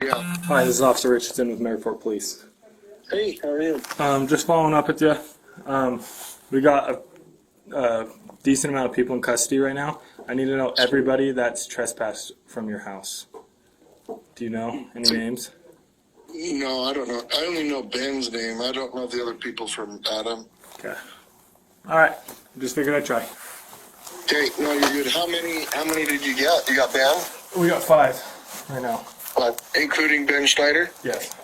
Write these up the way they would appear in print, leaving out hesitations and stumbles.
Yeah. Hi, this is Officer Richardson with Maryport Police. Hey, how are you? Just following up with you. We got a decent amount of people in custody right now. I need to know everybody that's trespassed from your house. Do you know any names? No, I don't know. I only know Ben's name. I don't know the other people from Adam. Okay. All right. Just figured I'd try. Okay, no, you're good. How many did you get? You got Ben? We got 5 right now. Including Ben Schneider? Yes.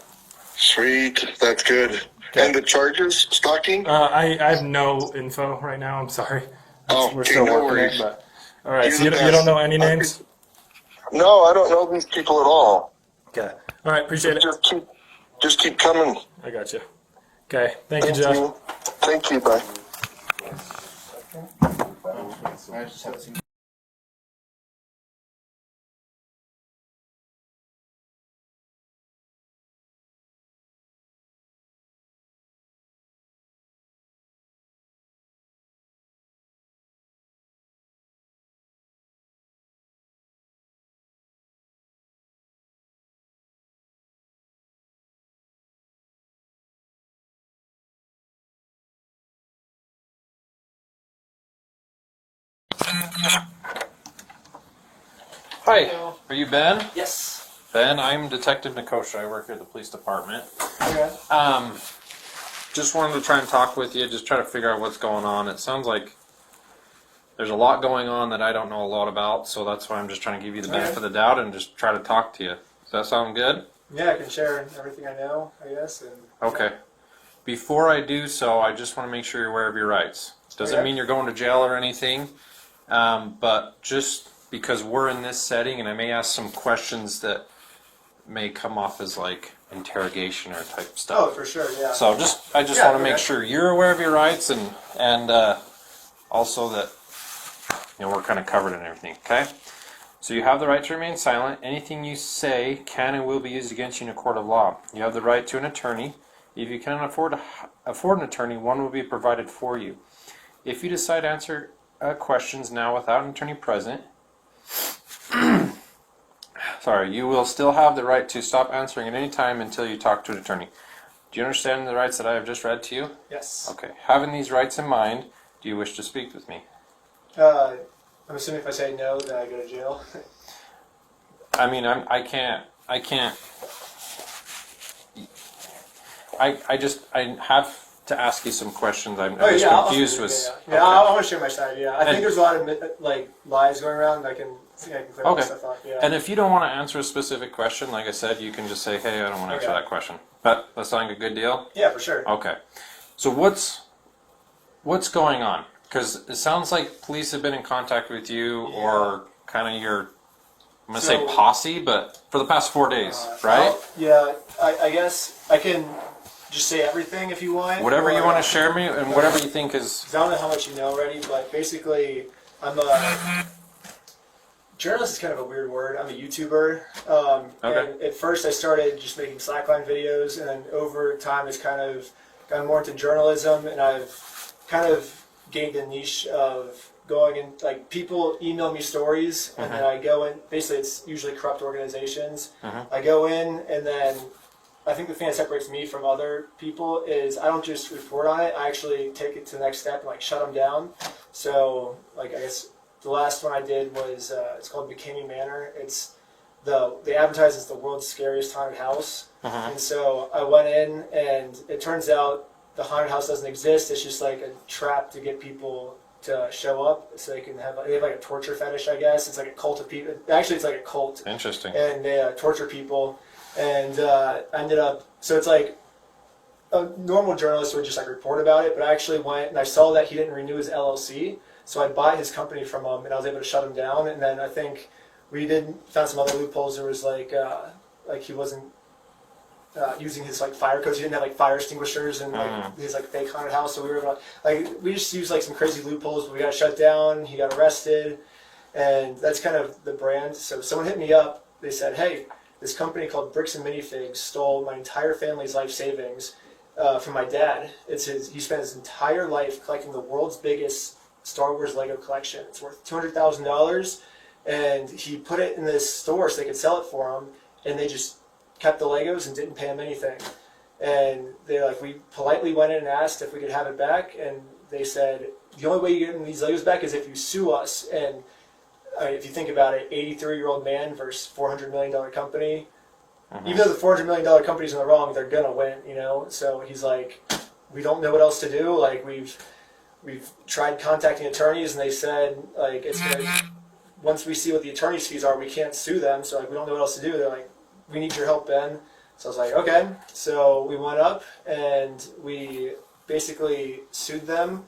Sweet, that's good. Okay. And the charges, stalking? I have no info right now. I'm sorry. We're Okay, still no working worries. it, but all right. You're So the you don't best. know any names? No, I don't know these people at all. Okay. All right. Appreciate it. Just keep coming. I got you. Okay. Thank you, Jeff. Thank you, bye. Hi, are you Ben? Yes. Ben, I'm Detective Nikosha. I work at the police department. Okay. Just wanted to try and talk with you, just try to figure out what's going on. It sounds like there's a lot going on that I don't know a lot about, so that's why I'm just trying to give you the benefit of the doubt and just try to talk to you. Does that sound good? Yeah, I can share everything I know, I guess. And, Okay. Before I do so, I just want to make sure you're aware of your rights. Doesn't Okay. mean you're going to jail or anything, but just because we're in this setting and I may ask some questions that may come off as like interrogation or type stuff. Oh, for sure, yeah. So I just Yeah, want to make okay. sure you're aware of your rights and also that we're kind of covered and everything. Okay. So you have the right to remain silent. Anything you say can and will be used against you in a court of law. You have the right to an attorney. If you cannot afford an attorney, one will be provided for you. If you decide to answer questions now without an attorney present, you will still have the right to stop answering at any time until you talk to an attorney. Do you understand the rights that I have just read to you? Yes. Okay. Having these rights in mind, do you wish to speak with me? I'm assuming if I say no, then I go to jail. I mean, I can't. I have to ask you some questions. I'm just confused with. Yeah, I want to share my side. Yeah, I think there's a lot of like lies going around. I can clear that stuff up. Yeah. And if you don't want to answer a specific question, like I said, you can just say, "Hey, I don't want to answer that question." But that sounds like a good deal. Yeah, for sure. Okay. So what's going on? Because it sounds like police have been in contact with you, or kind of your, I'm gonna say posse, but for the past 4 days, right? Yeah, I guess I can just say everything if you want. Whatever you want to share me, and whatever you think is. I don't know how much you know already, but basically, I'm a journalist. Is kind of a weird word. I'm a YouTuber. And at first, I started just making slackline videos, and then over time, it's kind of gotten more into journalism, and I've kind of gained a niche of going in, like, people email me stories, and then I go in, basically it's usually corrupt organizations. I go in, and then I think the thing that separates me from other people is I don't just report on it, I actually take it to the next step and like shut them down. So, like, I guess the last one I did was, it's called Bikini Manor. They advertise as the world's scariest haunted house. And so I went in, and it turns out the haunted house doesn't exist. It's just like a trap to get people to show up, so they have like a torture fetish, I guess. It's like a cult of people. Actually, it's like a cult. Interesting. And they torture people, and I ended up. So it's like a normal journalist would just like report about it, but I actually went and I saw that he didn't renew his LLC, so I bought his company from him, and I was able to shut him down. And then I think we found some other loopholes. There was like he wasn't using his like fire codes. He didn't have like fire extinguishers and like his like fake haunted house. So we were we just used like some crazy loopholes. But we got shut down. He got arrested, and that's kind of the brand. So someone hit me up. They said, "Hey, this company called Bricks and Minifigs stole my entire family's life savings from my dad. He spent his entire life collecting the world's biggest Star Wars Lego collection. It's worth $200,000, and he put it in this store so they could sell it for him, and they just kept the Legos and didn't pay him anything. And they like, we politely went in and asked if we could have it back, and they said the only way you get these Legos back is if you sue us. And if you think about it, 83-year-old man versus $400 million company. Even though the $400 million company's in the wrong, they're gonna win, you know. So he's like, we don't know what else to do. Like we've tried contacting attorneys, and they said like it's gonna, once we see what the attorney's fees are, we can't sue them. So like we don't know what else to do. They're like, we need your help, Ben. So I was like, okay. So we went up and we basically sued them.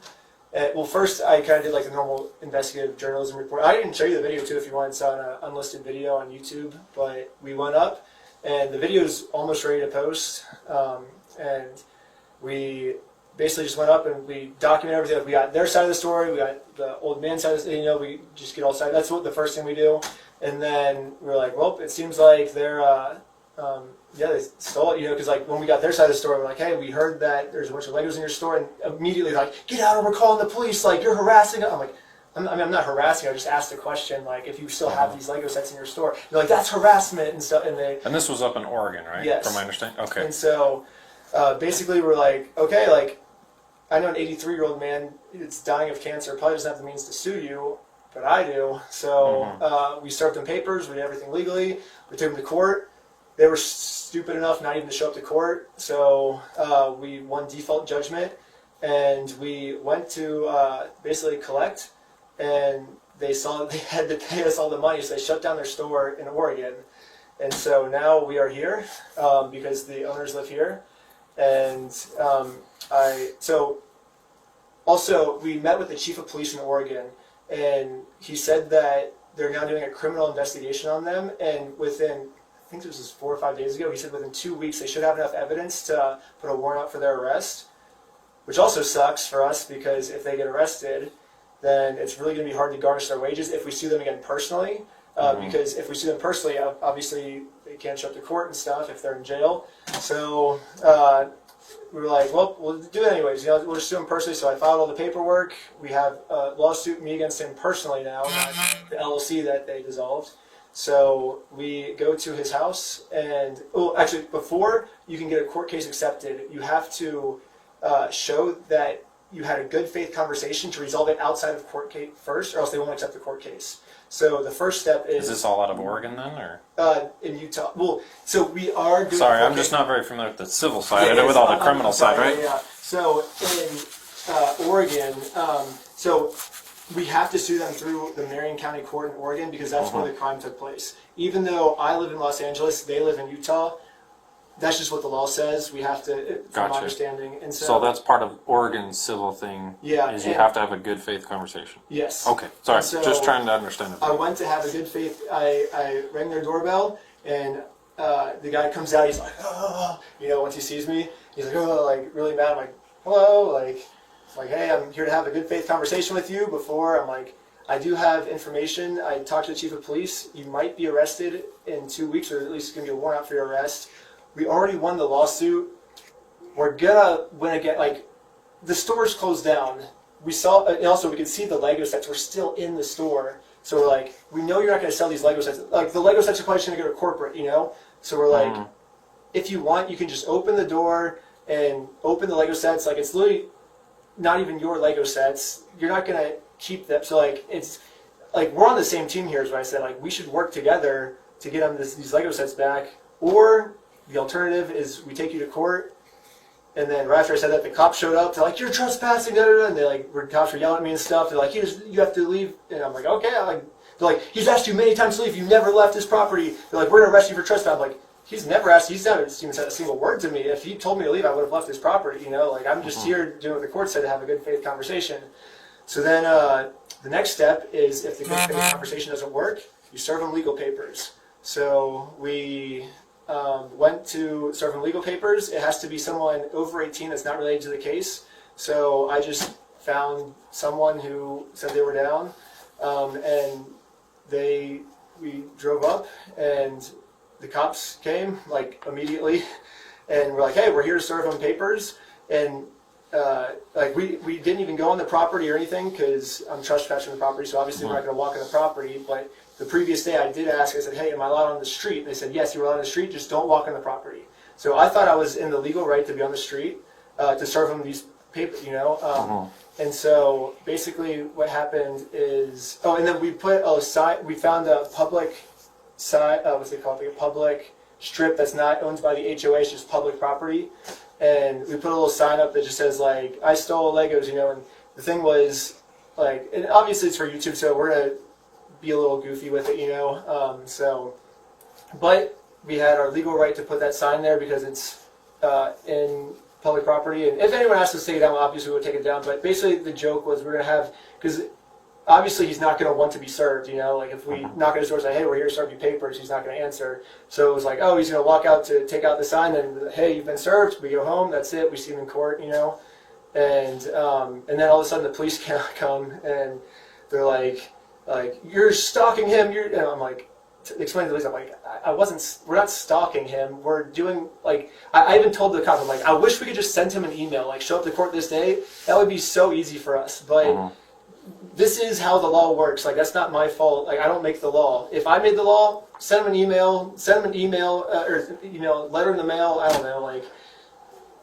Well, first I kind of did like the normal investigative journalism report. I can show you the video too if you want. It's on an unlisted video on YouTube. But we went up, and the video is almost ready to post. And we basically just went up and we documented everything. We got their side of the story. We got the old man's side of the, you know, we just get all sides. That's what the first thing we do. And then we were like, well, it seems like they're, yeah, they stole it, you know, because like when we got their side of the story, we're like, hey, we heard that there's a bunch of Legos in your store, and immediately like, get out or we're calling the police, like you're harassing us. I'm like, I'm not harassing, I just asked a question, like if you still have these Lego sets in your store. They're like, that's harassment and stuff. And this was up in Oregon, right? Yes. From my understanding? Okay. And so basically we're like, okay, like I know an 83-year-old man that's dying of cancer, probably doesn't have the means to sue you, but I do. So we served them papers, we did everything legally, we took them to court. They were stupid enough not even to show up to court, so we won default judgment, and we went to basically collect, and they saw they had to pay us all the money, so they shut down their store in Oregon. And so now we are here because the owners live here, and also we met with the chief of police in Oregon, and he said that they're now doing a criminal investigation on them, and within, I think this was 4 or 5 days ago, he said within 2 weeks they should have enough evidence to put a warrant out for their arrest, which also sucks for us because if they get arrested, then it's really going to be hard to garnish their wages if we sue them again personally. Because if we sue them personally, obviously they can't show up to court and stuff if they're in jail. So we were like, well, we'll do it anyways. You know, we'll just sue him personally. So I filed all the paperwork. We have a lawsuit me against him personally now, not the LLC that they dissolved. So we go to his house, and actually, before you can get a court case accepted, you have to show that you had a good faith conversation to resolve it outside of court case first, or else they won't accept the court case. So the first step is... Is this all out of Oregon then, or? In Utah. Well, so we are doing... Sorry, I'm just not very familiar with the civil side. I know with all the criminal side, right? Yeah. So in Oregon, so we have to sue them through the Marion County Court in Oregon because that's where the crime took place. Even though I live in Los Angeles, they live in Utah. That's just what the law says. We have to, from my understanding. And so that's part of Oregon's civil thing. Yeah, is you have to have a good faith conversation. Yes. Okay. Sorry, so just trying to understand it. I went to have a good faith. I rang their doorbell, and the guy comes out. He's like, oh, you know, once he sees me, he's like, oh, like really mad. I'm like, hello, like, hey, I'm here to have a good faith conversation with you. Before I'm like, I do have information. I talked to the chief of police. You might be arrested in 2 weeks, or at least going to be a warrant out for your arrest. We already won the lawsuit. We're gonna win again. Like, the store's closed down. We saw, and also we could see the Lego sets were still in the store. So we're like, we know you're not gonna sell these Lego sets. Like, the Lego sets are probably gonna go to corporate, you know? So we're like, if you want, you can just open the door and open the Lego sets. Like, it's literally not even your Lego sets. You're not gonna keep them. So like, it's like, we're on the same team here is what I said. Like, we should work together to get them these Lego sets back. Or the alternative is we take you to court, and then right after I said that, the cops showed up. They're like, you're trespassing, da, da, da. And the cops were yelling at me and stuff. They're like, you have to leave. And I'm like, okay. They're like, he's asked you many times to leave. You never left his property. They're like, we're going to arrest you for trespassing. I'm like, he's never asked. He's never even said a single word to me. If he told me to leave, I would have left his property. You know, like, I'm just here doing what the court said to have a good faith conversation. So then the next step is if the good faith conversation doesn't work, you serve them legal papers. So we... went to serve them legal papers. It has to be someone over 18 that's not related to the case. So I just found someone who said they were down, and we drove up, and the cops came like immediately, and we're like, hey, we're here to serve them papers. And like we didn't even go on the property or anything because I'm trespassing the property, so obviously we're not going to walk on the property. But the previous day I did ask, I said, hey, am I allowed on the street? And they said, yes, you're allowed on the street, just don't walk on the property. So I thought I was in the legal right to be on the street to serve them these papers, you know. And so basically what happened is, and then we put a sign, we found a public sign, what's it called, like a public strip that's not owned by the HOA, it's just public property. And we put a little sign up that just says, like, I stole Legos, you know. And the thing was, like, and obviously it's for YouTube, so we're going to be a little goofy with it, you know. But we had our legal right to put that sign there because it's in public property. And if anyone asks us to take it down, obviously we would take it down. But basically the joke was we're going to have, because obviously he's not going to want to be served, you know. Like if we knock on his door and say, hey, we're here to serve you papers, he's not going to answer. So it was like, oh, he's going to walk out to take out the sign, and hey, you've been served. We go home. That's it. We see him in court, you know. And then all of a sudden the police come and they're like you're stalking him. And I'm like, explain to the police. I'm like, I wasn't. We're not stalking him. We're doing like I even told the cops. I'm like, I wish we could just send him an email, like show up to court this day. That would be so easy for us, but. This is how the law works. Like, that's not my fault. Like, I don't make the law. If I made the law, send him an email, or, you know, letter in the mail. I don't know. Like,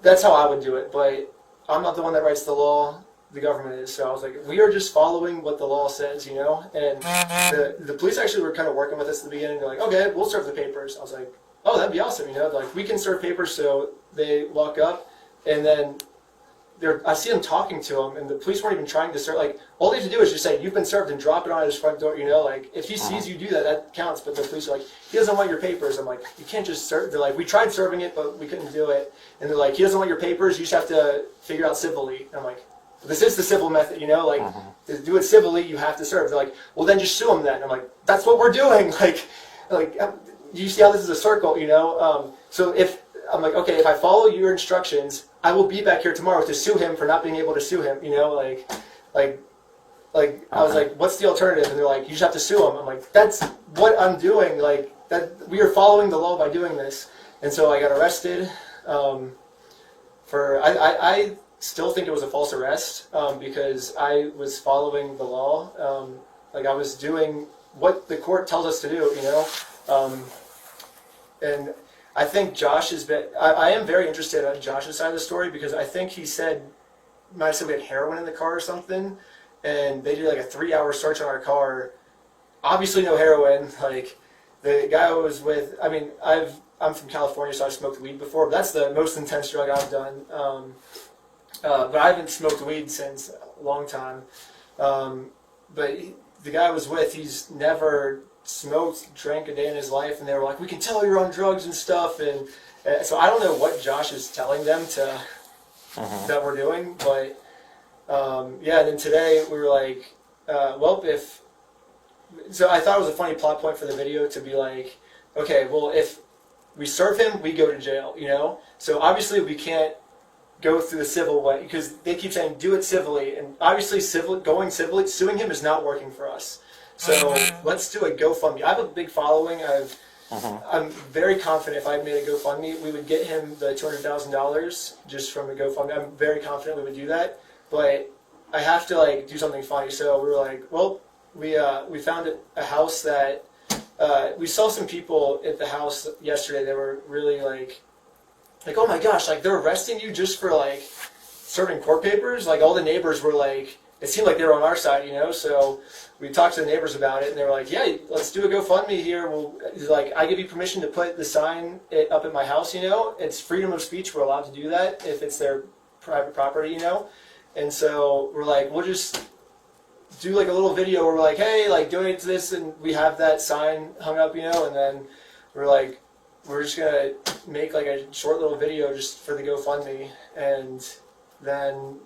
that's how I would do it. But I'm not the one that writes the law. The government is. So I was like, we are just following what the law says, you know? And the police actually were kind of working with us at the beginning. They're like, okay, we'll serve the papers. I was like, oh, that'd be awesome, you know? Like, we can serve papers. So they walk up, and then I see them talking to him, and the police weren't even trying to serve. Like, all they have to do is just say, you've been served, and drop it on his front door, you know? Like, if he sees you do that, that counts. But the police are like, he doesn't want your papers. I'm like, you can't just serve. They're like, we tried serving it, but we couldn't do it. And they're like, he doesn't want your papers. You just have to figure out civilly. And I'm like, this is the civil method, you know? Like, to do it civilly, you have to serve. They're like, well, then just sue him then. I'm like, that's what we're doing. Like, you see how this is a circle, you know? So I'm like, okay, if I follow your instructions, I will be back here tomorrow to sue him for not being able to sue him, you know, like I was like, what's the alternative? And they're like, you just have to sue him. I'm like, that's what I'm doing. Like, that we are following the law by doing this. And so I got arrested I still think it was a false arrest because I was following the law. Like, I was doing what the court tells us to do, you know. And I think Josh has been. I am very interested on Josh's side of the story because I think he might have said we had heroin in the car or something, and they did like a 3-hour search on our car. Obviously, no heroin. Like, the guy I was with. I mean, I'm from California, so I've smoked weed before, but that's the most intense drug I've done. But I haven't smoked weed since a long time. But the guy I was with, he's never smoked, drank a day in his life, and they were like, we can tell you're on drugs and stuff, and so I don't know what Josh is telling them that we're doing, but yeah, then today we were like, so I thought it was a funny plot point for the video to be like, okay, well, if we serve him, we go to jail, you know, so obviously we can't go through the civil way, because they keep saying do it civilly, and obviously going civilly, suing him is not working for us. So let's do a GoFundMe. I have a big following. I'm very confident if I made a GoFundMe, we would get him the $200,000 just from a GoFundMe. I'm very confident we would do that, but I have to like do something funny. So we were like, well, we found a house that we saw some people at the house yesterday. They were really like, oh my gosh, like they're arresting you just for like serving court papers. Like all the neighbors were like, it seemed like they were on our side, you know. So we talked to the neighbors about it, and they were like, yeah, let's do a GoFundMe here. Like, I give you permission to put the sign up at my house, you know. It's freedom of speech. We're allowed to do that if it's their private property, you know. And so we're like, we'll just do like a little video where we're like, hey, like donate to this, and we have that sign hung up, you know. And then we're like, we're just going to make like a short little video just for the GoFundMe. And then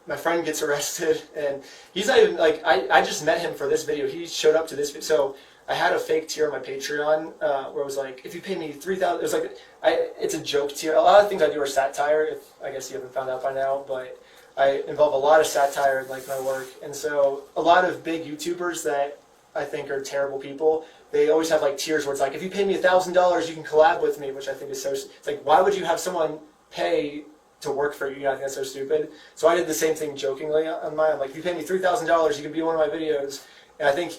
my friend gets arrested, and he's not even, like, I just met him for this video. He showed up to this video. So I had a fake tier on my Patreon where it was like, if you pay me $3,000, it was like, it's a joke tier. A lot of things I do are satire, if I guess you haven't found out by now, but I involve a lot of satire in like my work. And so a lot of big YouTubers that I think are terrible people, they always have like tiers where it's like, if you pay me $1,000, you can collab with me, which I think is so, it's like, why would you have someone pay to work for you. I think that's so stupid. So I did the same thing jokingly on mine. I'm like, if you pay me $3,000, you can be in one of my videos. And I think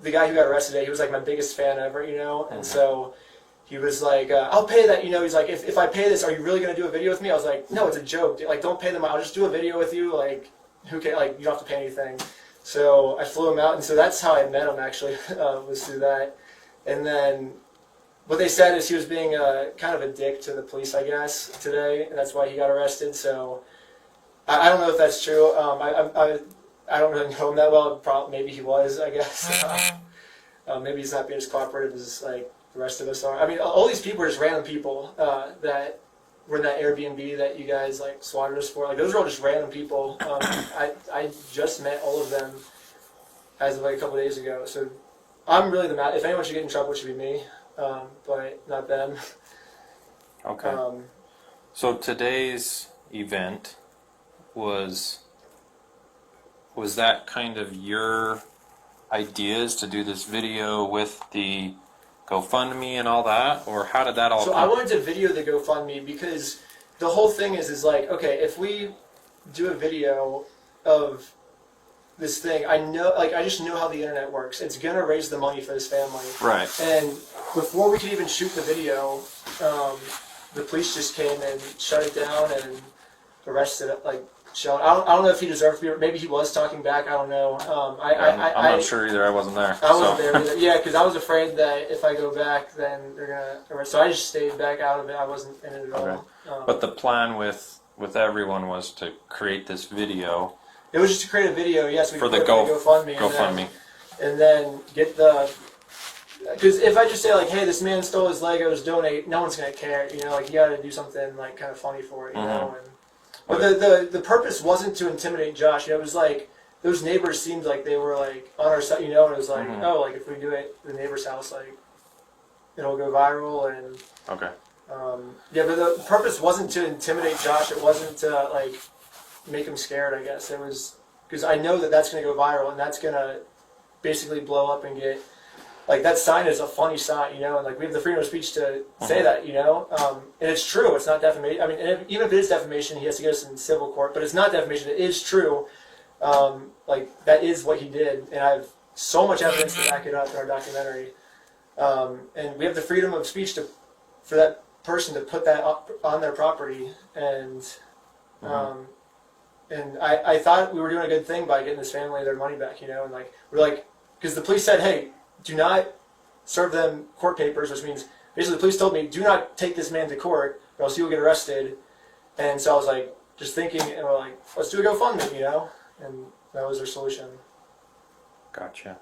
the guy who got arrested today, he was like my biggest fan ever, you know? And so he was like, I'll pay that, you know? He's like, if I pay this, are you really going to do a video with me? I was like, no, it's a joke. Like, don't pay them. I'll just do a video with you. Like, who cares? Like, you don't have to pay anything. So I flew him out. And so that's how I met him, actually, was through that. And then what they said is he was being kind of a dick to the police, I guess, today. And that's why he got arrested. So I don't know if that's true. I don't really know him that well. Maybe he was, I guess. Maybe he's not being as cooperative as like the rest of us are. I mean, all these people are just random people that were in that Airbnb that you guys like swatted us for. Like those are all just random people. I just met all of them as of like a couple of days ago. So I'm really the mad. If anyone should get in trouble, it should be me, but not them. Okay. So today's event was that kind of your ideas to do this video with the GoFundMe and all that, or how did that all So come? I wanted to video the GoFundMe because the whole thing is like, okay, if we do a video of this thing, I just know how the internet works. It's gonna raise the money for this family. Right. And before we could even shoot the video, the police just came and shut it down and arrested it, like Sheldon. I don't know if he deserved to be. Maybe he was talking back. I don't know. I'm not sure either. I wasn't there. I wasn't there either. Yeah, because I was afraid that if I go back, then they're gonna arrest. So I just stayed back out of it. I wasn't in it at all. But the plan with everyone was to create this video. It was just to create a video. Yes, we for put the it on GoFundMe. GoFundMe. And then get the. Because if I just say like, "Hey, this man stole his Legos, donate," no one's gonna care. You know, like you got to do something like kind of funny for it. You know. And, but the purpose wasn't to intimidate Josh. You know, it was like those neighbors seemed like they were like on our side. You know, and it was like, oh, like if we do it at the neighbor's house, like it'll go viral. And Okay. yeah, but the purpose wasn't to intimidate Josh. It wasn't to like make him scared. I guess it was because I know that that's gonna go viral and that's gonna basically blow up and get. Like, that sign is a funny sign, you know, and, like, we have the freedom of speech to say that, you know, and it's true, it's not defamation. I mean, even if it is defamation, he has to get us in civil court, but it's not defamation, it is true. Like, that is what he did, and I have so much evidence to back it up in our documentary. And we have the freedom of speech for that person to put that up on their property, and I thought we were doing a good thing by getting this family their money back, you know, and, like, we're like, because the police said, hey, do not serve them court papers, which means basically the police told me, do not take this man to court or else he will get arrested. And so I was like, just thinking, and we're like, let's do a GoFundMe, you know? And that was our solution. Gotcha.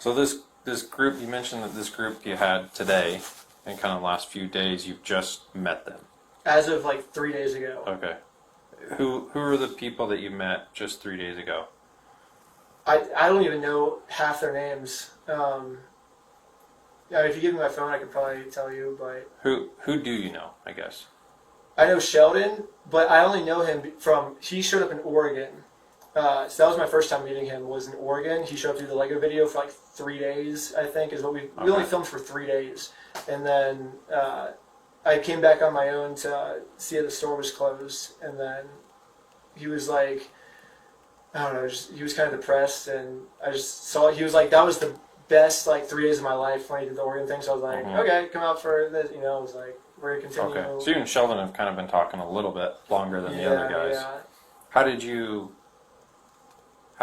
So this group, you mentioned that this group you had today, and kind of last few days, you've just met them. As of like 3 days ago. Okay. Who are the people that you met just 3 days ago? I don't even know half their names. Yeah, if you give me my phone, I could probably tell you. But who do you know? I guess I know Sheldon, but I only know him from he showed up in Oregon. So that was my first time meeting him. Was in Oregon. He showed up through the Lego video for like 3 days. I think is what we only filmed for 3 days, and then I came back on my own to see if the store was closed, and then he was like. I don't know, he was kind of depressed, and I just saw he was like, that was the best like 3 days of my life when he did the Oregon thing, so I was like, okay, come out for this, you know, I was like, we're going to continue. Okay, so you and Sheldon have kind of been talking a little bit longer than the other guys. Yeah. How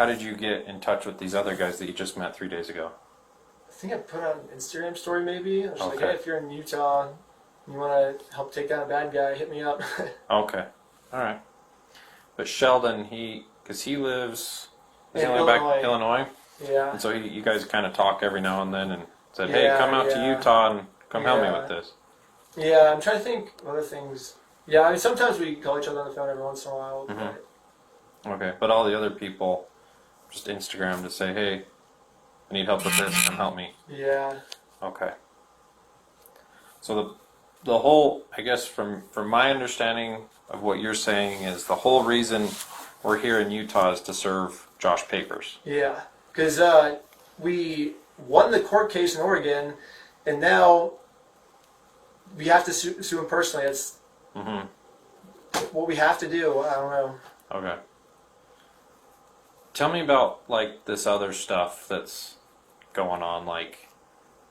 did you get in touch with these other guys that you just met 3 days ago? I think I put out an Instagram story maybe, I was like, Okay. hey, if you're in Utah, you want to help take down a bad guy, hit me up. Okay, alright. But Sheldon, because he lives In back Illinois. in Illinois, Yeah. and so you guys kind of talk every now and then and said, hey, Yeah, come out to yeah. Utah and come help me Yeah. with this. Yeah, I'm trying to think of other things. Yeah, I mean, sometimes we call each other on the phone every once in a while, but Okay, but all the other people just Instagram to say, hey, I need help with this, come help me. yeah. Okay. So the whole, I guess from my understanding of what you're saying is the whole reason we're here in Utah is to serve Josh papers. Yeah, because we won the court case in Oregon, and now we have to sue him personally. It's what we have to do, I don't know. Okay. Tell me about like this other stuff that's going on. Like,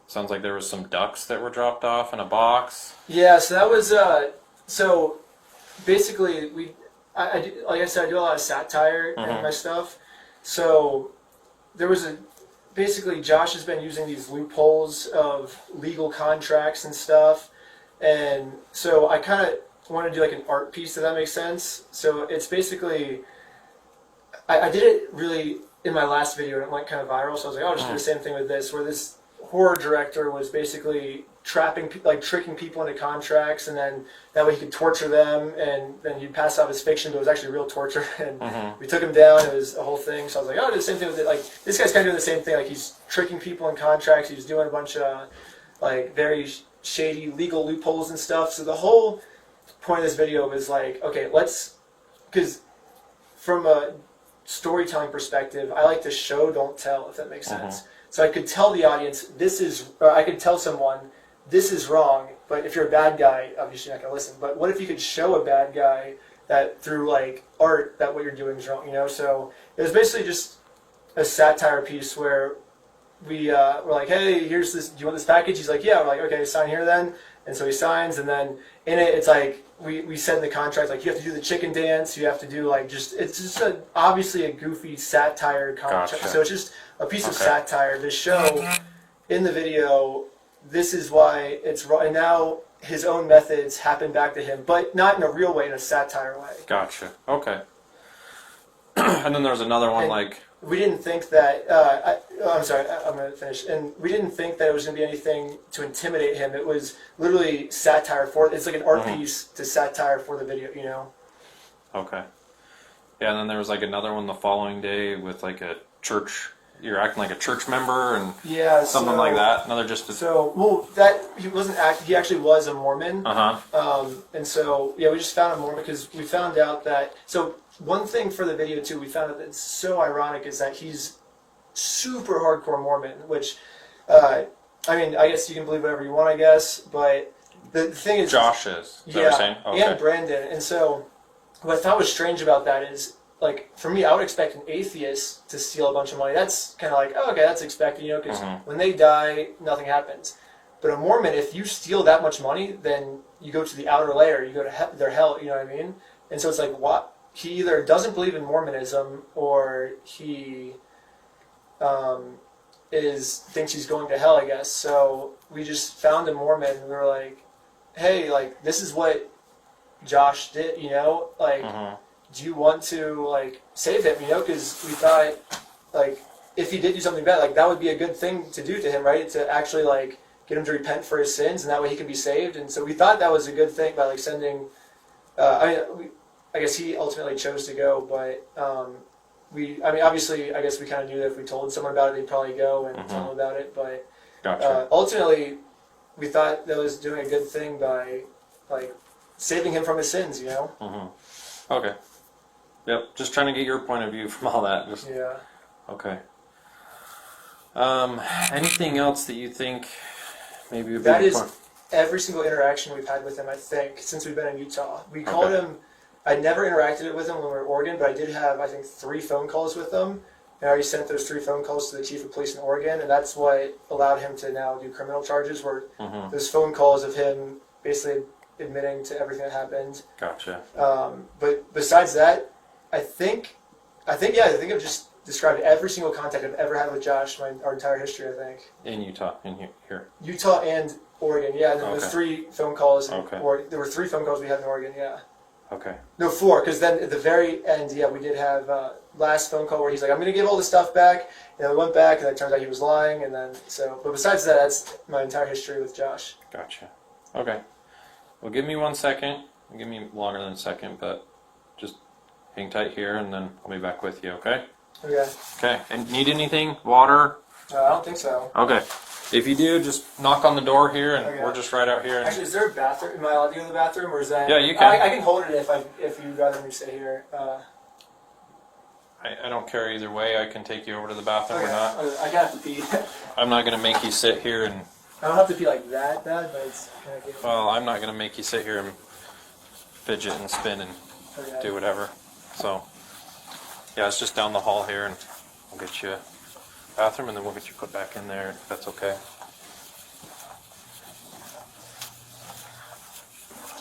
sounds like there was some ducks that were dropped off in a box. Yeah, so that was so basically I do, like I said, I do a lot of satire in my stuff. So there was basically Josh has been using these loopholes of legal contracts and stuff, and so I kind of want to do like an art piece, if that makes sense. So it's basically I did it really in my last video and it went kind of viral, so I was like, oh, I'll just do the same thing with this, where this horror director was basically tricking people into contracts, and then that way he could torture them, and then he'd pass off his fiction, but it was actually real torture, and we took him down. It was a whole thing. So I was like, oh, do the same thing with it. Like, this guy's kind of doing the same thing. Like, he's tricking people in contracts. He's doing a bunch of like very shady legal loopholes and stuff. So the whole point of this video was like, okay, because from a storytelling perspective, I like to show, don't tell, if that makes sense. So I could tell the audience, I could tell someone, this is wrong, but if you're a bad guy, obviously you're not going to listen. But what if you could show a bad guy that through like art, that what you're doing is wrong, you know? So it was basically just a satire piece where we were like, hey, here's this, do you want this package? He's like, yeah. We're like, okay, sign here then. And so he signs, and then in it, it's like, we said in the contract, like, you have to do the chicken dance, you have to do like it's just obviously a goofy satire contract. Gotcha. So it's just a piece of satire to show in the video, this is why it's wrong. And now his own methods happen back to him, but not in a real way, in a satire way. Gotcha. Okay. And then there's another one, And like... We didn't think that, I'm sorry, I'm going to finish. And we didn't think that it was going to be anything to intimidate him. It was literally satire it's like an art piece to satire for the video, you know? Okay. Yeah, and then there was like another one the following day with like a church... You're acting like a church member and something like that. Another just... he wasn't acting, he actually was a Mormon. And so, yeah, we just found a Mormon because we found out that... So one thing for the video, too, we found out that's so ironic is that he's super hardcore Mormon, which, I mean, I guess you can believe whatever you want, I guess, but the thing is... Josh is that what you're saying? Okay. And Brandon. And so what I thought was strange about that is, like, for me, I would expect an atheist to steal a bunch of money. That's kind of like, oh, okay, that's expected, you know, because when they die, nothing happens. But a Mormon, if you steal that much money, then you go to the outer layer, you go to their hell, you know what I mean? And so it's like, what? He either doesn't believe in Mormonism, or he thinks he's going to hell, I guess. So we just found a Mormon, and we were like, hey, like, this is what Josh did, you know? Like, do you want to, like, save him, you know? Because we thought, like, if he did do something bad, like, that would be a good thing to do to him, right? To actually, like, get him to repent for his sins, and that way he can be saved. And so we thought that was a good thing by, like, sending... I guess he ultimately chose to go, but obviously, I guess we kind of knew that if we told someone about it, they'd probably go and tell them about it. But ultimately, we thought that was doing a good thing by, like, saving him from his sins, you know? Okay. Yep, just trying to get your point of view from all that. Yeah. Okay. Anything else that you think maybe would be That is important? every single interaction we've had with him, I think, since we've been in Utah. We called him... I never interacted with him when we were in Oregon, but I did have, I think, 3 phone calls with him. And I already sent those 3 phone calls to the chief of police in Oregon, and that's what allowed him to now do criminal charges, were those phone calls of him basically admitting to everything that happened. Gotcha. But besides that, I think I've just described every single contact I've ever had with Josh, our entire history, I think. In Utah, here. Utah and Oregon, yeah. And then those 3 phone calls. Okay. There were 3 phone calls we had in Oregon, yeah. Okay. No, 4, because then at the very end, yeah, we did have last phone call where he's like, I'm going to give all the stuff back. And we went back, and it turns out he was lying. And then, but besides that, that's my entire history with Josh. Gotcha. Okay. Well, give me 1 second. Give me longer than a second, but just hang tight here, and then I'll be back with you, okay? Okay. Okay. And need anything? Water? I don't think so. Okay. If you do, just knock on the door here, and Okay. we're just right out here. Actually, is there a bathroom? Am I allowed to go to the bathroom, or is that? Yeah, you can. I can hold it if you'd rather me sit here. I don't care either way. I can take you over to the bathroom Okay. or not. I have to pee. I'm not going to make you sit here and... I don't have to pee like that bad, but it's kind of good. Well, I'm not going to make you sit here and fidget and spin and Okay. do whatever. So, yeah, it's just down the hall here, and we'll get you a bathroom, and then we'll get you put back in there if that's okay.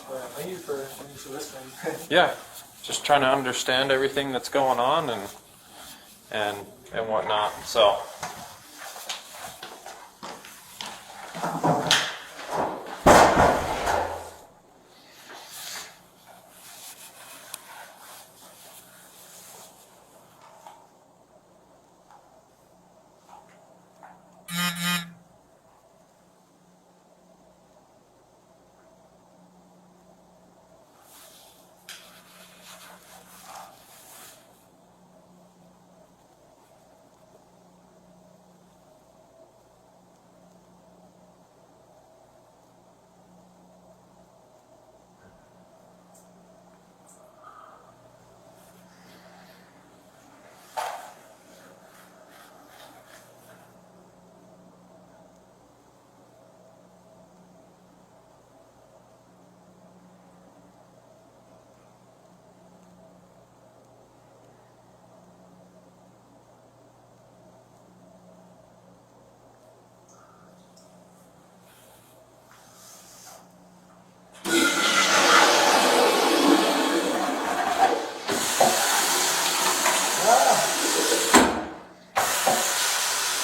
Well, thank you for listening. Yeah, just trying to understand everything that's going on and whatnot. So.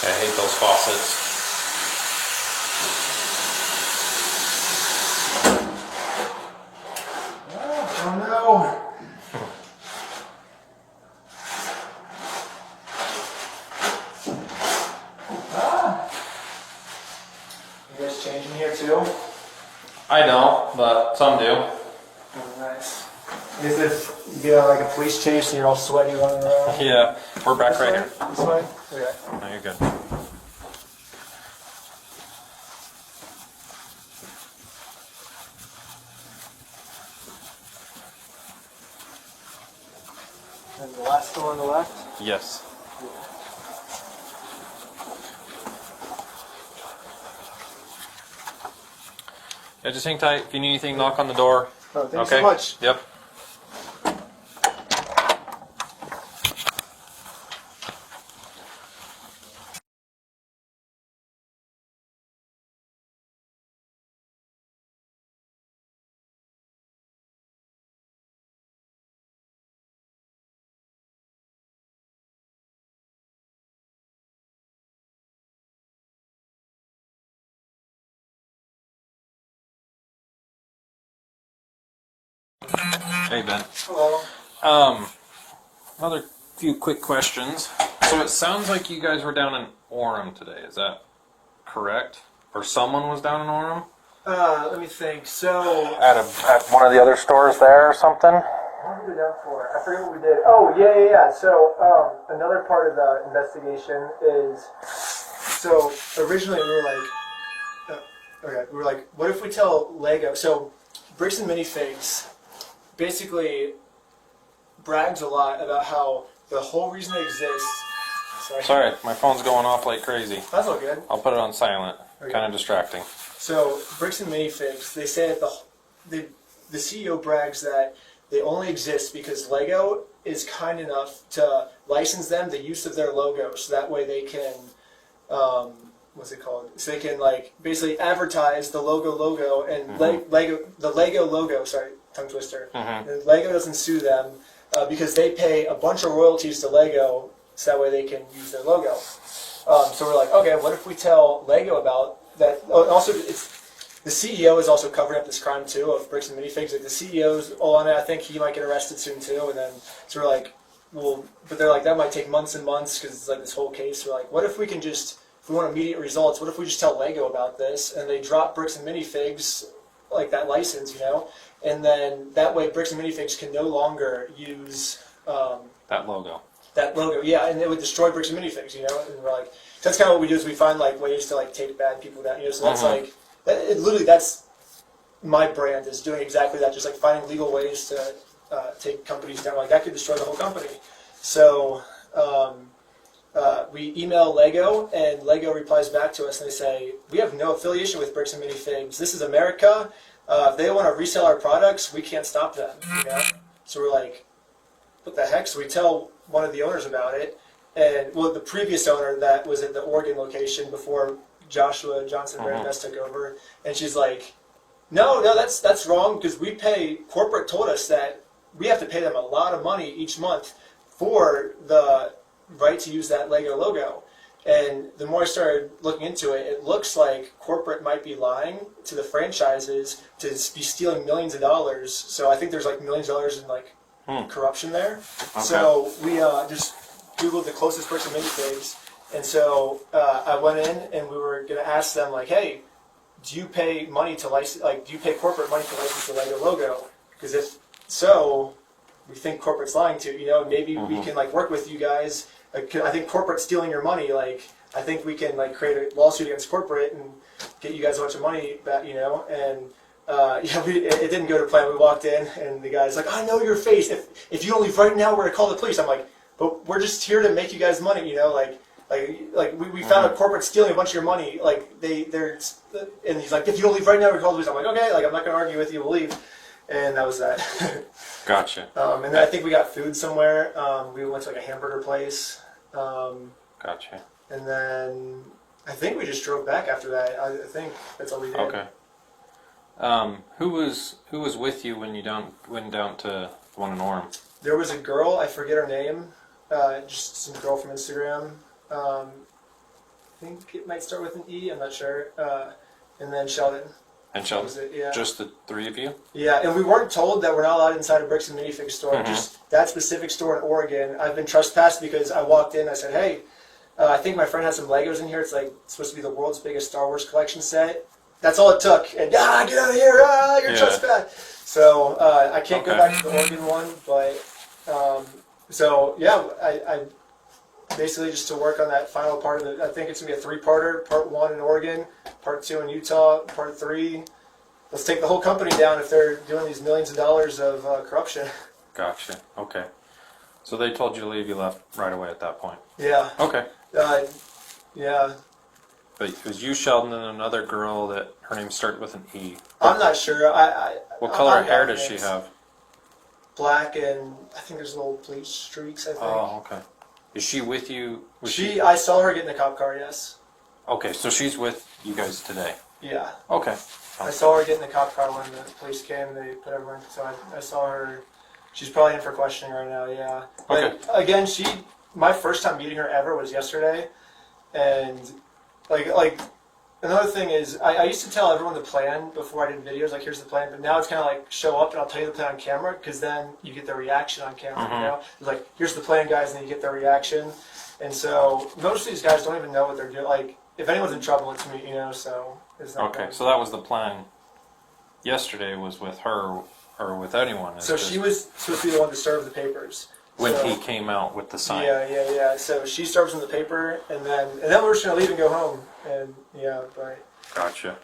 I hate those faucets. Oh no! You guys changing here too? I don't, but some do. Oh, nice. Is this you get like a police chase and you're all sweaty running around? Yeah, we're back right here. This way? Okay. No, you're good. And the last door on the left? Yes. Yeah, just hang tight. If you need anything, knock on the door. Oh, thanks Okay. so much. Yep. Hey, Ben. Hello. Another few quick questions. So it sounds like you guys were down in Orem today. Is that correct? Or someone was down in Orem? Let me think. So, At one of the other stores there or something? what did we go down for? I forget what we did. Oh, yeah. So, another part of the investigation is, so originally we were like, what if we tell Lego? So, Bricks and Minifigs basically brags a lot about how the whole reason it exists. Sorry, my phone's going off like crazy. That's all good. I'll put it on silent. Okay. Kind of distracting. So, Bricks and Minifigs, they say that the CEO brags that they only exist because Lego is kind enough to license them the use of their logo, so that way they can, what's it called? So they can like basically advertise the logo and the Lego logo. Sorry, tongue twister. And Lego doesn't sue them because they pay a bunch of royalties to Lego, so that way they can use their logo. So we're like, okay, what if we tell Lego about that? Oh, and also, the CEO is also covering up this crime too of Bricks and Minifigs. Like the CEO's all on it. I think he might get arrested soon too. And then so we're like, well, but they're like that might take months and months because it's like this whole case. We're like, what if we can just, if we want immediate results, what if we just tell Lego about this and they drop Bricks and Minifigs, like that license, and then that way Bricks and Minifigs can no longer use That logo. that logo, yeah, and it would destroy Bricks and Minifigs, And we're like, that's kind of what we do is we find like ways to like take bad people down, So that's like, literally that's my brand is doing exactly that, just like finding legal ways to take companies down. Like that could destroy the whole company. So we email Lego, and Lego replies back to us, and they say, we have no affiliation with Bricks and Minifigs. This is America. if they want to resell our products, we can't stop them. You know? So we're like, what the heck? So we tell one of the owners about it, and well, the previous owner that was at the Oregon location before Joshua Johnson Randess took over, and she's like, no, that's wrong because we pay. Corporate told us that we have to pay them a lot of money each month for the right to use that Lego logo. And the more I started looking into it, it looks like corporate might be lying to the franchises to be stealing millions of dollars. So I think there's like millions of dollars in like corruption there. Okay. So we just Googled the closest person to Minifigs. And so I went in and we were going to ask them like, hey, do you pay money to license, like, do you pay corporate money to license the Lego logo? Because if so, we think corporate's lying to, you know, maybe we can like work with you guys. Like, I think corporate's stealing your money. Like, I think we can like create a lawsuit against corporate and get you guys a bunch of money back, you know. And yeah, it didn't go to plan. We walked in and the guy's like, I know your face. If you don't leave right now, we're gonna call the police. I'm like, but we're just here to make you guys money, you know. Like we found a corporate stealing a bunch of your money. Like they're and he's like, if you don't leave right now, we're gonna call the police. I'm like, okay. Like I'm not gonna argue with you. We'll leave. And that was that. Gotcha. And then I think we got food somewhere. We went to like a hamburger place. Gotcha. And then I think we just drove back after that. I think that's all we did. Okay. Who was with you when you went down to the one in Orem? There was a girl, I forget her name, just some girl from Instagram. I think it might start with an E, I'm not sure. And then Sheldon. And Sheldon? Was it? Yeah. Just the three of you? Yeah, and we weren't told that we're not allowed inside a Bricks and Minifigs store. Just that specific store in Oregon. I've been trespassed because I walked in, I said, hey, I think my friend has some Legos in here. It's like supposed to be the world's biggest Star Wars collection set. That's all it took. And get out of here! You're trespassed. So I can't go back to the Oregon one, but so yeah, I basically just to work on that final part of it. I think it's gonna be a 3-parter. Part 1 in Oregon, Part 2 in Utah, Part 3. Let's take the whole company down if they're doing these millions of dollars of corruption. Gotcha. Okay. So they told you to leave. You left right away at that point. Yeah. Okay. Yeah. But it was you, Sheldon, and another girl that her name started with an E. I'm not sure. What color hair does she have? Black, and I think there's little bleach streaks, I think. Oh, okay. Is she with you? I saw her get in the cop car, yes. Okay, so she's with you guys today. Yeah. Okay. I saw her get in the cop car when the police came and they put everyone. So I saw her. She's probably in for questioning right now, yeah. But Okay. again, my first time meeting her ever was yesterday. And like another thing is, I used to tell everyone the plan before I did videos, like here's the plan, but now it's kind of like show up and I'll tell you the plan on camera because then you get their reaction on camera, you know? It's like, here's the plan, guys, and then you get their reaction. And so most of these guys don't even know what they're doing. Like, if anyone's in trouble, it's me, you know, so it's not Okay, so that was the plan. Yesterday was with her or with anyone. So she was supposed to be the one to serve the papers. When So- he came out with the sign. Yeah. So she serves them the paper, and then we're just gonna leave and go home. And yeah, Gotcha.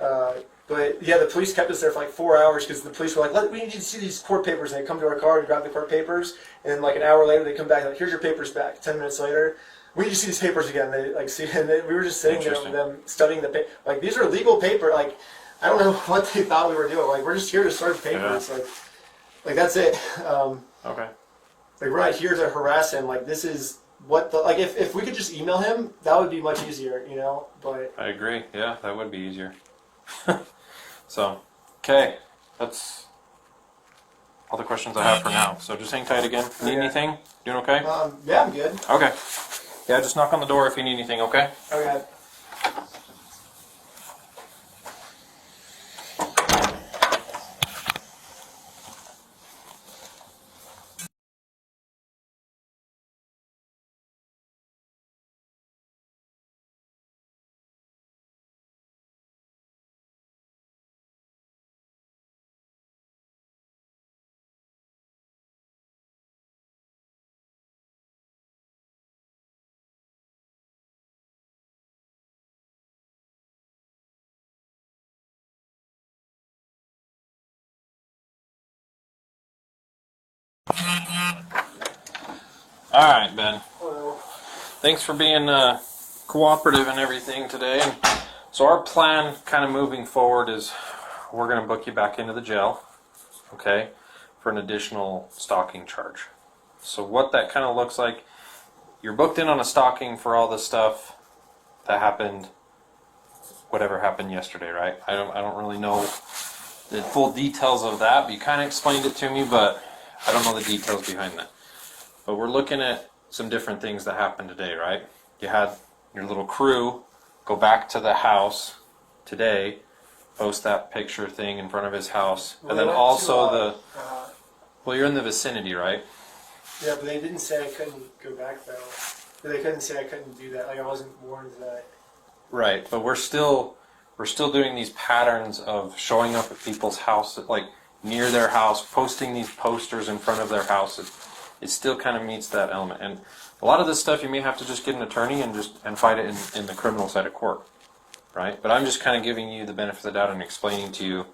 but yeah, the police kept us there for like 4 hours because the police were like, "We need you to see these court papers." And they come to our car and grab the court papers, and then like an hour later they come back like, "Here's your papers back." 10 minutes later, we need to see these papers again. They like see, and we were just sitting there with them studying the paper. Like these are legal paper. Like I don't know what they thought we were doing. Like we're just here to serve papers. Like that's it. Okay. Like we're not here to harass him. Like this is what the like. If we could just email him, that would be much easier, you know. But I agree. Yeah, that would be easier. So, okay, that's all the questions I have for now. So just hang tight again. Need Okay. anything? Doing okay? yeah, I'm good. Okay. Yeah, just knock on the door if you need anything. Okay. Okay. All right, Ben. Well, Thanks for being cooperative and everything today. And so our plan, kind of moving forward, is we're going to book you back into the jail, okay, for an additional stalking charge. So what that kind of looks like, you're booked in on a stalking for all the stuff that happened, whatever happened yesterday, right? I don't really know the full details of that, but you kind of explained it to me, but I don't know the details behind that. But we're looking at some different things that happened today, right? You had your little crew go back to the house today, post that picture thing in front of his house, and then also well, you're in the vicinity, right? Yeah, but they didn't say I couldn't go back though. They couldn't say I couldn't do that. Like I wasn't warned that. Right, but we're still doing these patterns of showing up at people's house, like near their house, posting these posters in front of their houses. It still kind of meets that element. And a lot of this stuff you may have to just get an attorney and fight it in the criminal side of court, right? But I'm just kind of giving you the benefit of the doubt and explaining to you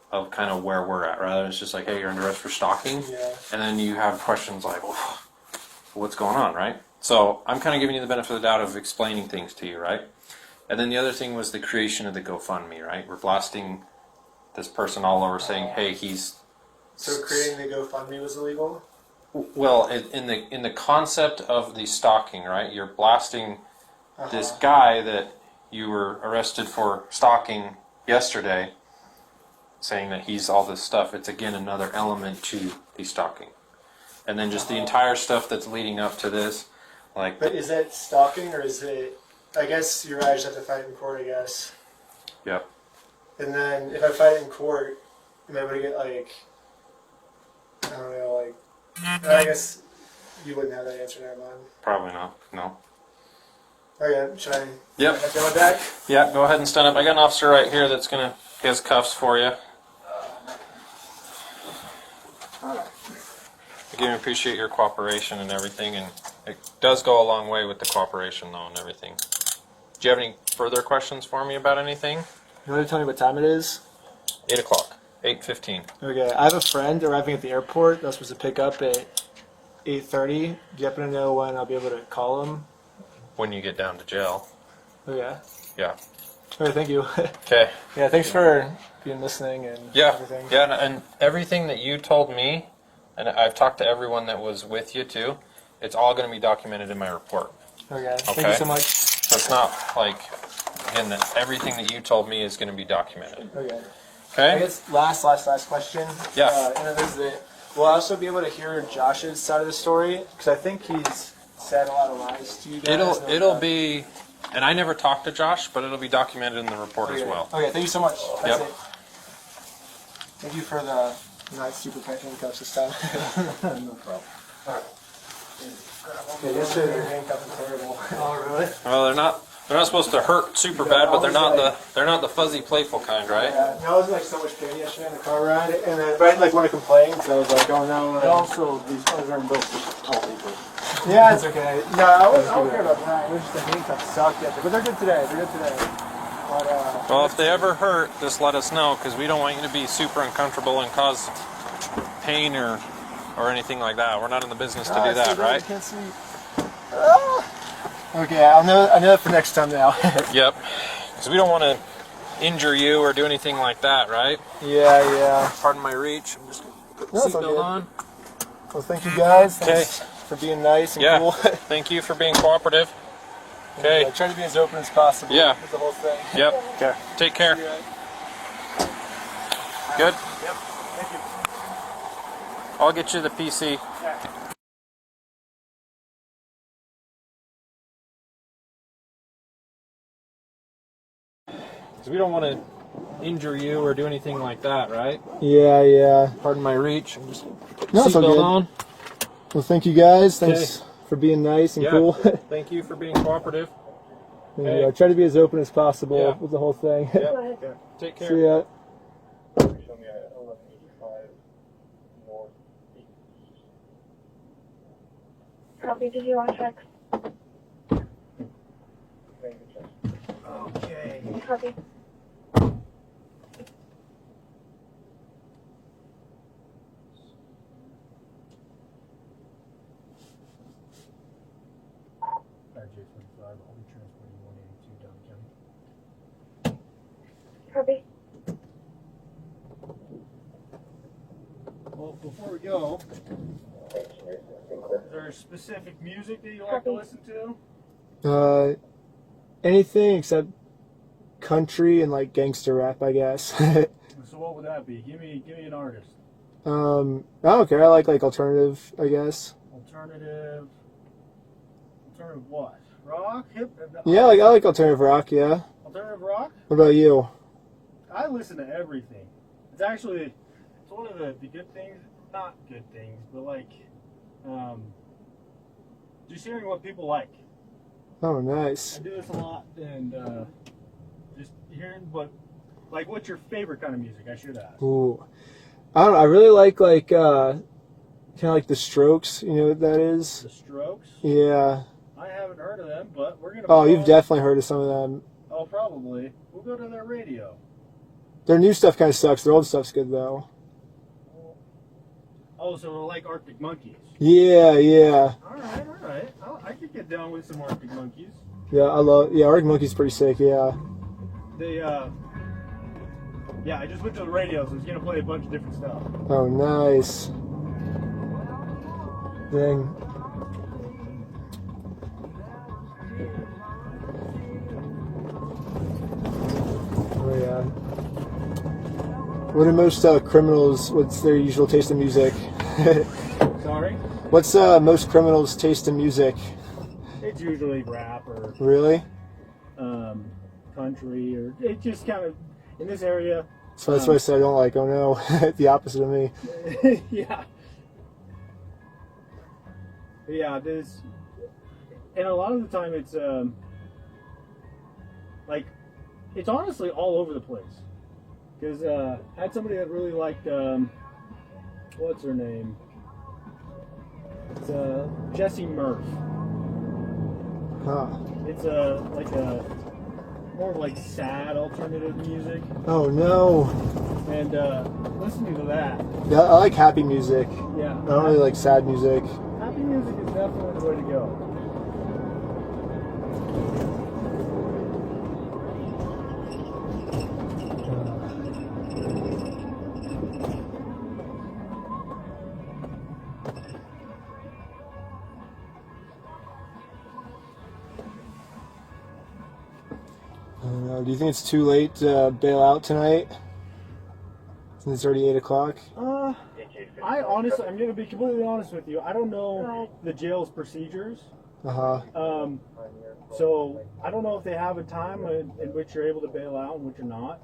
of kind of where we're at, rather than it's just like, hey, you're under arrest for stalking, Yeah. and then you have questions like, well, what's going on, right? So I'm kind of giving you the benefit of the doubt of explaining things to you, right? And then the other thing was the creation of the GoFundMe, right? We're blasting this person all over saying, hey, he's... So creating the GoFundMe was illegal? Well, in the concept of the stalking, right? You're blasting this guy that you were arrested for stalking yesterday, saying that he's all this stuff. It's again another element to the stalking. And then just the entire stuff that's leading up to this, like... But is that stalking or is it... I guess you're right, I just have to fight in court, I guess. Yep. And then if I fight in court, am I able to get like... I don't know, like... I guess you wouldn't have that answer, never mind. Probably not, no. Okay, should I... Yep. I get my back? Yeah, go ahead and stand up. I got an officer right here that's going to... He has cuffs for you. Again, I appreciate your cooperation and everything, and it does go a long way with the cooperation, though, and everything. Do you have any further questions for me about anything? You want to tell me what time it is? 8 o'clock. 8:15. Okay, I have a friend arriving at the airport that's supposed to pick up at 8:30. Do you happen to know when I'll be able to call him? When you get down to jail. Okay. Yeah. Okay, thank you. Okay. Yeah, thanks for being listening and everything. Yeah, and everything that you told me, and I've talked to everyone that was with you too, it's all going to be documented in my report. Okay, thank you so much. So it's not like, again, that everything that you told me is going to be documented. Okay. Okay? I guess last question. Yeah. And it is that will I also be able to hear Josh's side of the story? Because I think he's said a lot of lies to you guys. It'll be, and I never talked to Josh, but it'll be documented in the report as well. Okay, thank you so much. That's Yep. it. Thank you for the not super tight handcuffs this time. No problem. Okay, yesterday your handcuffs were terrible. Oh, really? Well, they're not supposed to hurt super bad, but they're not the fuzzy playful kind, right? Yeah, I was in like so much pain yesterday in the car ride, and then but I didn't like want to complain, so I was like, oh no. And also, these others aren't built for tall people. Yeah, it's okay. No, I don't care about that. It was just the handcuffs sucked yesterday, but they're good today. But, Well, if they ever hurt, just let us know, because we don't want you to be super uncomfortable and cause pain or anything like that. We're not in the business to do that, right? I can't see. Okay, I know that for next time now. Yep. Because we don't want to injure you or do anything like that, right? Yeah. Pardon my reach. I'm just going to put the No, it's all seatbelt good. on. Well, thank you guys. Okay. Thanks for being nice and Yeah. cool. Thank you for being cooperative. Okay. I try to be as open as possible. Yeah. With the whole thing. Yep. Okay. Take care. See you guys. Good? Yep. Thank you. I'll get you the PC. Because we don't want to injure you or do anything like that, right? Yeah. Pardon my reach. I'm just No, it's all seatbelt good. on. Well, thank you guys. Okay. Thanks for being nice and Yeah. cool. Thank you for being cooperative. And, I try to be as open as possible Yeah. with the whole thing. Yep. Take care. See ya. Show me at 1185 North. Copy, did you want to check? Okay. Copy. RJ45, I'll be transporting 182 down county. Copy. before we go, is there specific music that you like to listen to? Anything except country and like gangster rap, I guess. So what would that be? Give me an artist. I don't care. I like alternative, I guess. Alternative what? Rock? Hip? Yeah, I like alternative rock. Yeah. Alternative rock? What about you? I listen to everything. It's one of the good things. Not good things, but like, just hearing what people like. Oh, nice. I do this a lot, and just hearing what's your favorite kind of music? I should ask. Ooh, I don't know. I really like kind of like the Strokes. You know what that is? The Strokes? Yeah. I haven't heard of them, but we're gonna. Oh, you've definitely heard of some of them. Oh, probably. We'll go to their radio. Their new stuff kind of sucks. Their old stuff's good though. Oh, so like Arctic Monkeys. Yeah, yeah. All right. I could get down with some Arctic Monkeys. Yeah, Arctic Monkey's pretty sick. Yeah. They I just went to the radio, so it's gonna play a bunch of different stuff. Oh, nice. Dang. Oh yeah. What do most criminals? What's their usual taste in music? Sorry? What's most criminals' taste in music? It's usually rap or Really? country, or it just kind of in this area. So that's what I said I don't like. Oh no, the opposite of me. Yeah. Yeah, there's, and a lot of the time it's like, it's honestly all over the place. Because I had somebody that really liked, what's her name? It's Jessie Murph. Huh. It's like a more like sad alternative music, Oh no. and listening to that, Yeah, I like happy music. yeah, I don't really like sad music. happy music is definitely the way to go. Do you think it's too late to bail out tonight? Since it's already 8 o'clock? I honestly, I'm going to be completely honest with you. I don't know the jail's procedures. Uh-huh. So I don't know if they have a time in which you're able to bail out and which you're not.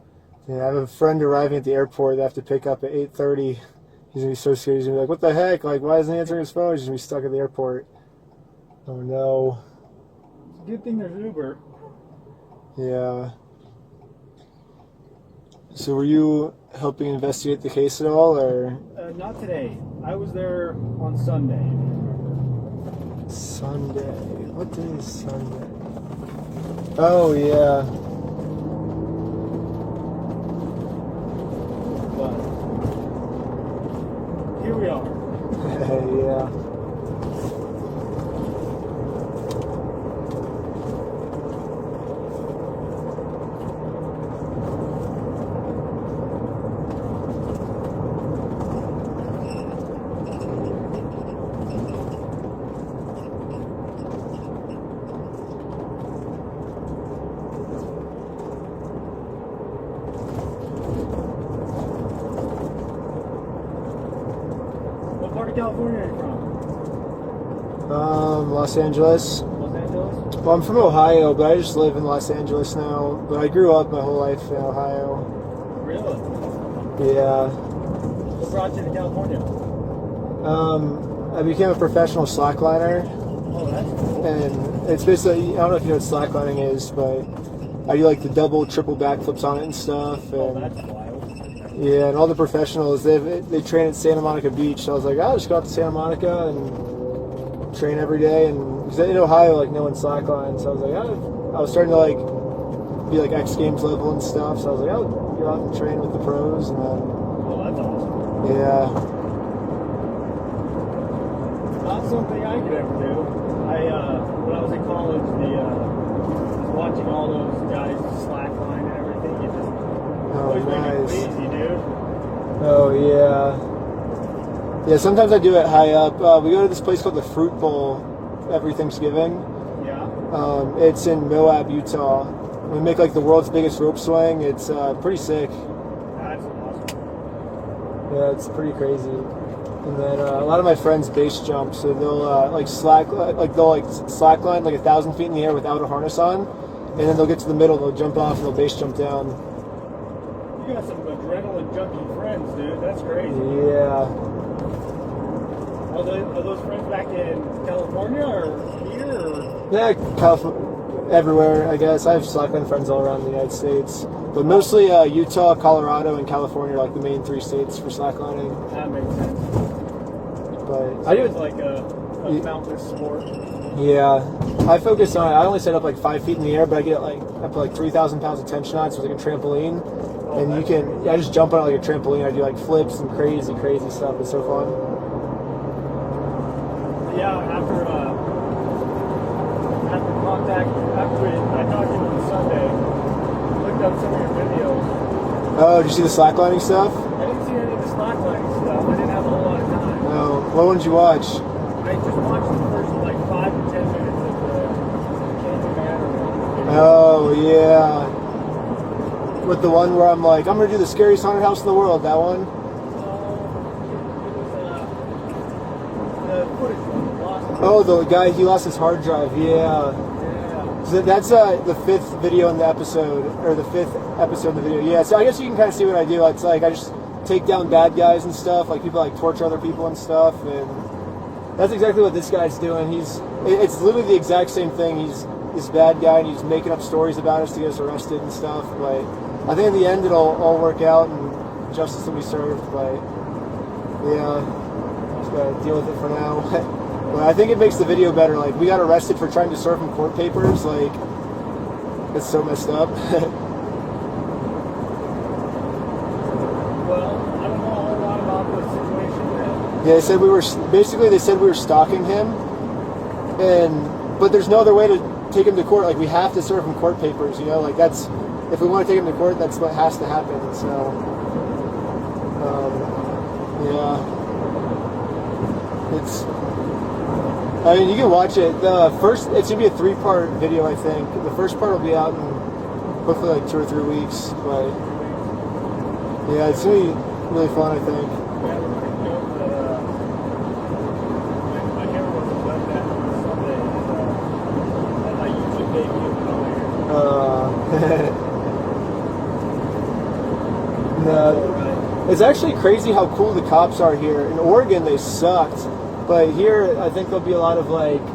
Yeah, I have a friend arriving at the airport they have to pick up at 8:30. He's going to be so scared. He's going to be like, what the heck? Like, why isn't he answering his phone? He's going to be stuck at the airport. Oh, no. It's a good thing there's Uber. Yeah. So were you helping investigate the case at all, or? Not today. I was there on Sunday. Sunday. What day is Sunday? Oh, yeah. But here we are. Yeah. What part of California are you from? Los Angeles. Los Angeles? Well, I'm from Ohio, but I just live in Los Angeles now. But I grew up my whole life in Ohio. Really? Yeah. What brought you to California? I became a professional slackliner, Oh, that's cool. and it's basically, I don't know if you know what slacklining is, but I do like the double, triple backflips on it and stuff. And Oh, that's wild. yeah, and all the professionals, they train at Santa Monica Beach. So I was like, I'll just go out to Santa Monica and train every day. And because in Ohio, like, no one slackline, so I was like, I was starting to like be like X Games level and stuff. So I was like, I'll go out and train with the pros, and then Oh, that's awesome. yeah. Not something I could ever do. When I was in college, just watching all those guys slackline and everything, it just always made me Nice. queasy, dude. Oh yeah. Yeah, sometimes I do it high up. We go to this place called the Fruit Bowl every Thanksgiving. Yeah. It's in Moab, Utah. We make like the world's biggest rope swing. It's pretty sick. That's awesome. Yeah, it's pretty crazy. And then a lot of my friends base jump, so they'll slackline like 1,000 feet in the air without a harness on, and then they'll get to the middle, they'll jump off, and they'll base jump down. You got some adrenaline junkie friends, dude. That's crazy. Yeah. Are those friends back in California or here? Or? Yeah, everywhere, I guess. I have slackline friends all around the United States. But mostly Utah, Colorado, and California are like the main 3 states for slacklining. That makes sense. But I do it like a mountain sport. Yeah. I focus on, I only set up like 5 feet in the air, but I get like up to like 3,000 pounds of tension on it, so it's like a trampoline. And you can, I just jump on it like a trampoline. I do like flips and crazy stuff. It's so fun. Yeah, after contact, after I talked to you on Sunday, looked up some of your videos. Oh, did you see the slacklining stuff? I didn't see any of the slacklining stuff. I didn't have a whole lot of time. No. What one did you watch? I just watched the first like 5 to 10 minutes of the Canyon Manor. Oh, yeah. With the one where I'm like, I'm going to do the scariest haunted house in the world, that one? The footage one, lost. Oh, the guy, he lost his hard drive, yeah. So that's the 5th video in the episode, or the 5th episode in the video. Yeah, so I guess you can kind of see what I do. It's like I just take down bad guys and stuff, like people like torture other people and stuff, and that's exactly what this guy's doing. It's literally the exact same thing. He's this bad guy, and he's making up stories about us to get us arrested and stuff, but I think in the end it'll all work out and justice will be served, but yeah, just gotta deal with it for now. But I think it makes the video better. Like, we got arrested for trying to serve him court papers. Like, it's so messed up. Well, I don't know a whole lot about the situation yet. Yeah, they said we were stalking him, but there's no other way to take him to court. Like, we have to serve him court papers, you know? Like, that's, if we want to take him to court, that's what has to happen. So, yeah. I mean, you can watch it. It's going to be a 3-part video, I think. The first part will be out in hopefully like 2 or 3 weeks. But yeah, it's going to be really fun, I think. My camera wasn't done that on Sunday. And I usually debut No, it's actually crazy how cool the cops are here. In Oregon, they sucked. But here, I think there'll be a lot of like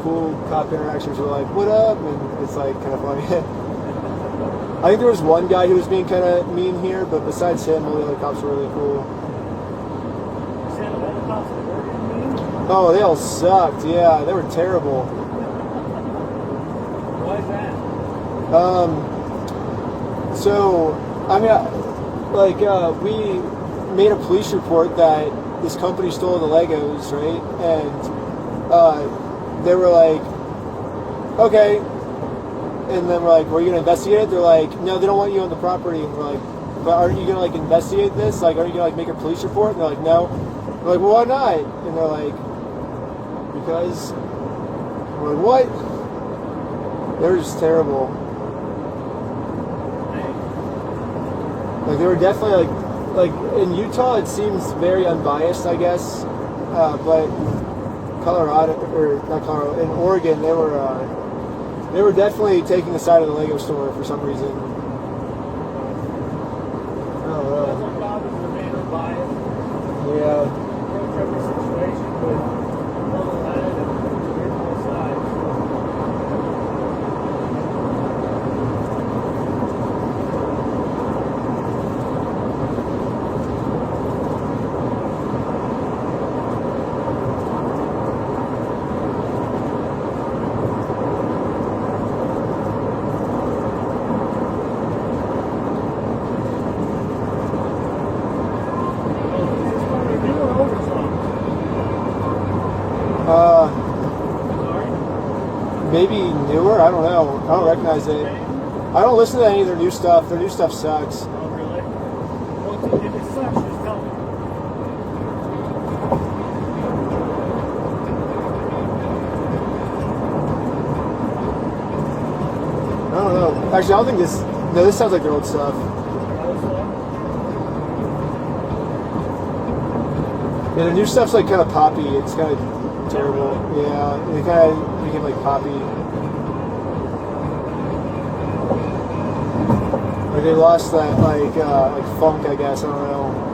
cool cop interactions where like, what up? And it's like kind of funny. I think there was one guy who was being kind of mean here, but besides him, all the other cops were really cool. You said all the cops in Oregon mean? Oh, they all sucked. Yeah, they were terrible. Why is that? So, I mean, we made a police report that this company stole the Legos, right? And they were like, okay. And then we're like, were you going to investigate it? They're like, no, they don't want you on the property. And we're like, but aren't you going to like investigate this? Like, aren't you going to like make a police report? And they're like, no. We're like, well, why not? And they're like, because. We're like, what? They were just terrible. Like, they were definitely like in Utah, it seems very unbiased, I guess. But Colorado, or not Colorado, in Oregon, they were definitely taking the side of the Lego store for some reason. I don't know. Yeah. Maybe newer? I don't know. I don't recognize it. I don't listen to any of their new stuff. Their new stuff sucks. Oh, really? Well, if it sucks, just tell me. Actually, I don't think this. No, this sounds like their old stuff. Yeah, the new stuff's like kind of poppy. It's kind of terrible. Yeah, it kind of became like poppy. Like they lost that like funk, I guess. I don't know.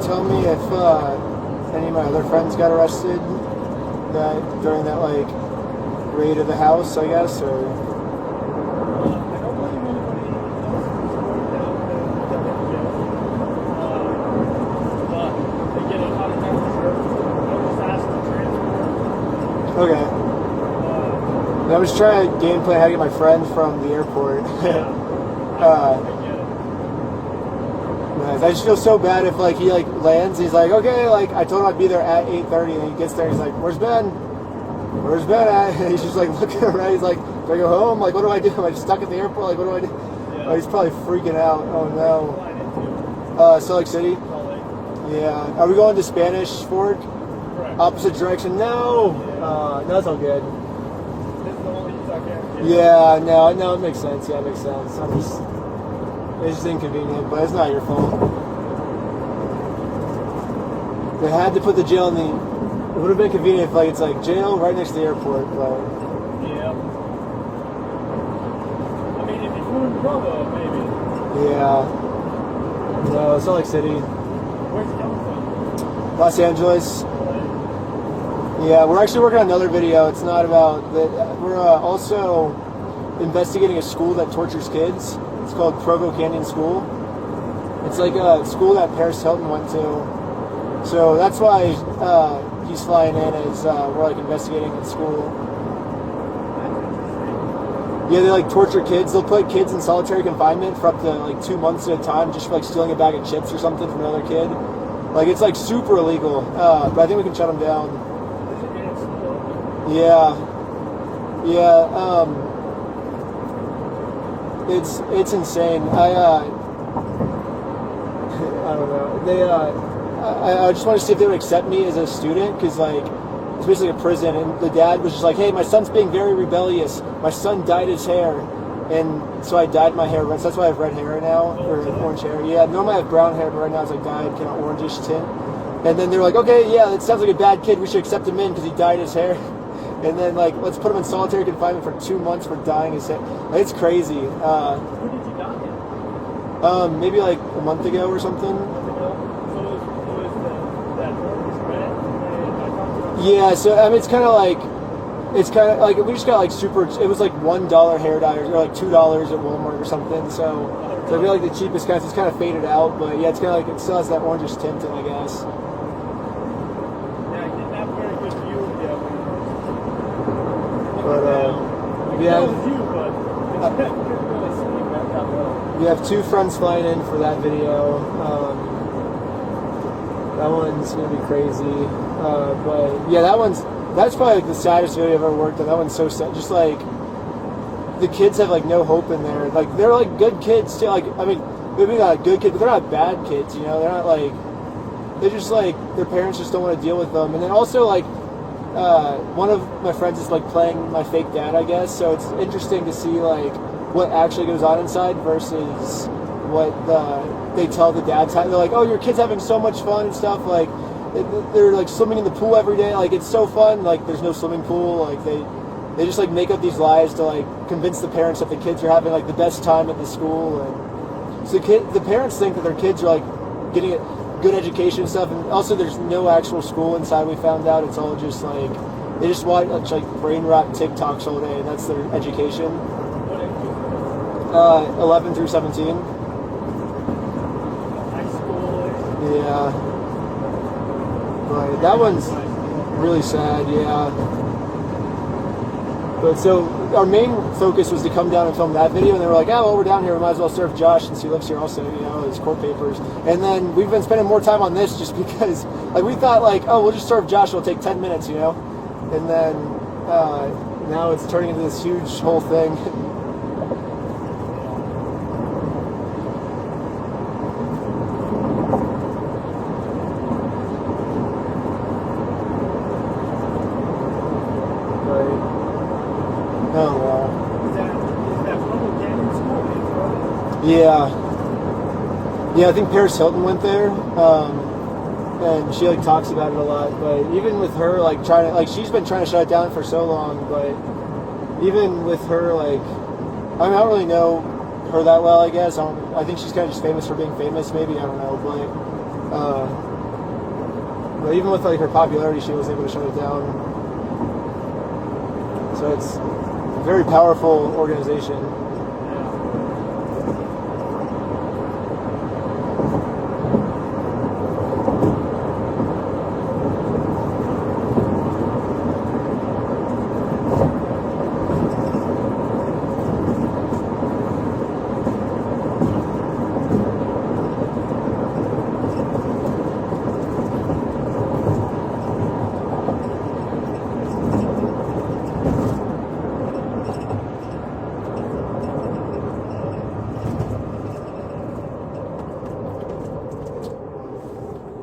Tell me if any of my other friends got arrested during that like raid of the house, I guess, or. I don't believe anybody else was reported that but they get a contact with her. I was asked to transfer. Okay. I was trying to game plan how to get my friend from the airport. I just feel so bad if like he like lands. He's like, okay, like I told him I'd be there at 8:30, and he gets there. He's like, "Where's Ben? Where's Ben at?" And he's just like looking around. He's like, "Do I go home? Like, what do I do? Am I just stuck at the airport? Like, what do I do?" Yeah. Oh, he's probably freaking out. Oh no. Salt Lake City. Yeah. Are we going to Spanish Fork? Correct. Opposite direction? No. No, that's all good. This is the only Utah camp. Yeah. No. It makes sense. Yeah, it makes sense. It's just inconvenient, but it's not your fault. They had to put the jail in the. It would have been convenient if like it's like jail right next to the airport, but. Yeah. I mean, if you flew in Provo, maybe. Yeah. No, Salt Lake City. Where's it coming from? Los Angeles. Yeah, we're actually working on another video. It's not about that. We're also investigating a school that tortures kids. It's called Provo Canyon School. It's like a school that Paris Hilton went to. So that's why he's flying in. Is we're like investigating the school. Yeah, they like torture kids. They'll put kids in solitary confinement for up to like 2 months at a time, just for like stealing a bag of chips or something from another kid. Like it's like super illegal. But I think we can shut them down. Yeah. It's insane. I don't know. They I just wanted to see if they would accept me as a student, because like it's basically a prison, and the dad was just like, hey, my son's being very rebellious. My son dyed his hair, and so I dyed my hair red. So that's why I have red hair now, or orange hair. Yeah, normally I have brown hair, but right now it's like dyed kind of orangish tint. And then they were like, okay, yeah, it sounds like a bad kid. We should accept him in because he dyed his hair. And then like, let's put him in solitary confinement for 2 months for dyeing his hair. Like, it's crazy. When did you dye it? Maybe like a month ago or something. Yeah, so I mean, it's kind of like we just got like super. It was like $1 hair dye, or like $2 at Walmart or something. So I feel like the cheapest kind. So it's kind of faded out, but yeah, it's kind of like it still has that orangish tint, I guess. Yeah, I didn't have a very good view of you. But Yeah, it was you, but I couldn't really see you back that well. we have 2 friends flying in for that video. That one's gonna be crazy. But yeah, that's probably like the saddest video I've ever worked on. That one's so sad. Just like the kids have like no hope in there. Like they're like good kids too. Like I mean, maybe not good kids, but they're not bad kids. You know, they're not like they're just like their parents just don't want to deal with them. And then also like one of my friends is like playing my fake dad, I guess. So it's interesting to see like what actually goes on inside versus what they tell the dads. They're like, oh, your kid's having so much fun and stuff. Like they're like swimming in the pool every day. Like it's so fun. Like there's no swimming pool. Like they just like make up these lies to like convince the parents that the kids are having like the best time at the school. And so the parents think that their kids are like getting a good education and stuff. And also there's no actual school inside. We found out it's all just like they just watch like brain rot TikToks all day, and that's their education. 11 through 17. High school. Yeah. But that one's really sad, yeah. But so our main focus was to come down and film that video, and they were like, oh, well, we're down here, we might as well serve Josh since he lives here also, you know, his court papers. And then we've been spending more time on this just because, like, we thought, like, oh, we'll just serve Josh, it'll take 10 minutes, you know? And then now it's turning into this huge whole thing. Oh, wow. Is that Provo Canyon School? Yeah. Yeah, I think Paris Hilton went there. And she like talks about it a lot. But even with her like trying to she's been trying to shut it down for so long, but even with her like I mean I don't really know her that well, I guess. I think she's kind of just famous for being famous, maybe, I don't know, but even with like her popularity she was able to shut it down. So it's a very powerful organization.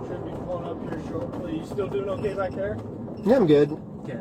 Should be pulling up here shortly. You still doing okay back there? Yeah, I'm good. Okay.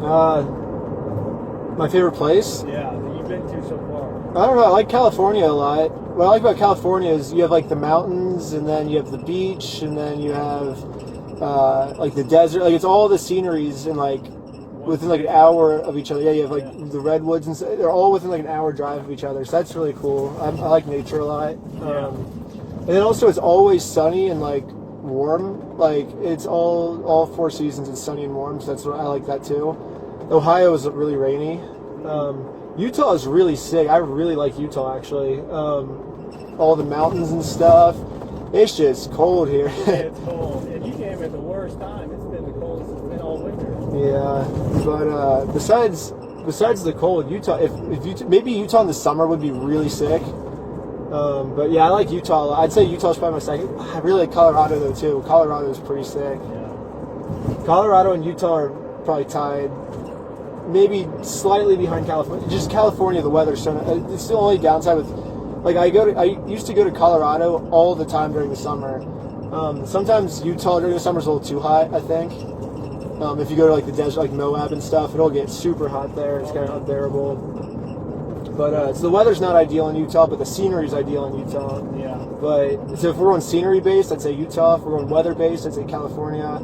My favorite place? Yeah, that you've been to so far. I don't know. I like California a lot. What I like about California is you have like the mountains, and then you have the beach, and then you have like the desert. Like it's all the sceneries and like within like an hour of each other. Yeah, you have like the redwoods and stuff. They're all within like an hour drive of each other. So that's really cool. I like nature a lot. And then also it's always sunny and like warm. Like it's all 4 seasons. It's sunny and warm. So that's what I like that too. Ohio is really rainy. Utah is really sick. I really like Utah actually. All the mountains and stuff. It's just cold here. Yeah, it's cold. And you came at the worst time. It's been the coldest it's been all winter. Yeah, but besides the cold, Utah. If maybe Utah in the summer would be really sick. But yeah, I like Utah a lot. I'd say Utah's probably my second. I really like Colorado though too. Colorado is pretty sick. Yeah. Colorado and Utah are probably tied. Maybe slightly behind California. Just California, the weather. So it's the only downside with, like, I used to go to Colorado all the time during the summer. Sometimes Utah during the summer is a little too hot, I think. If you go to like the desert, like Moab and stuff, it'll get super hot there. It's kind of unbearable. But so the weather's not ideal in Utah, but the scenery is ideal in Utah. Yeah. But so if we're on scenery based, I'd say Utah. If we're on weather based, I'd say California.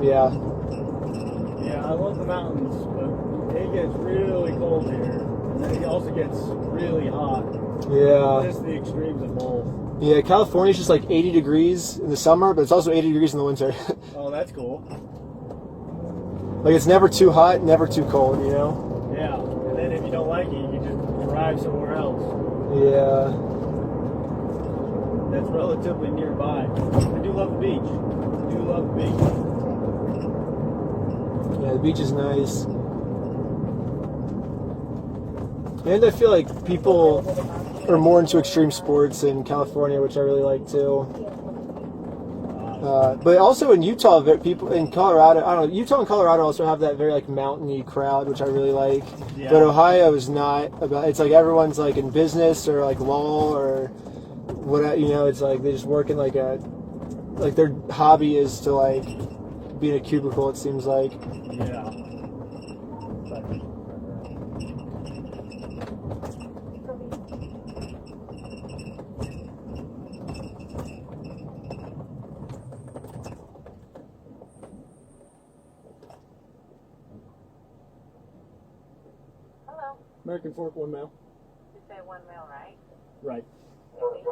Yeah. Yeah, I love the mountains, but it gets really cold here. And then it also gets really hot. Yeah. Just the extremes of both. Yeah, California's just like 80 degrees in the summer, but it's also 80 degrees in the winter. Oh, that's cool. Like it's never too hot, never too cold, you know? Yeah, and then if you don't like it, you can just drive somewhere else. Yeah. That's relatively nearby. I do love the beach. I do love the beach. Yeah, the beach is nice. And I feel like people are more into extreme sports in California, which I really like too. But also in Utah, people in Colorado, I don't know, Utah and Colorado also have that very like mountainy crowd, which I really like. Yeah. But Ohio is not about. It's like everyone's like in business or like law or what, you know. It's like they just work in like their hobby is to like be in a cubicle. It seems like. Yeah. Hello. American Fork, 1 mile. You say 1 mile, right? Right. Thank you.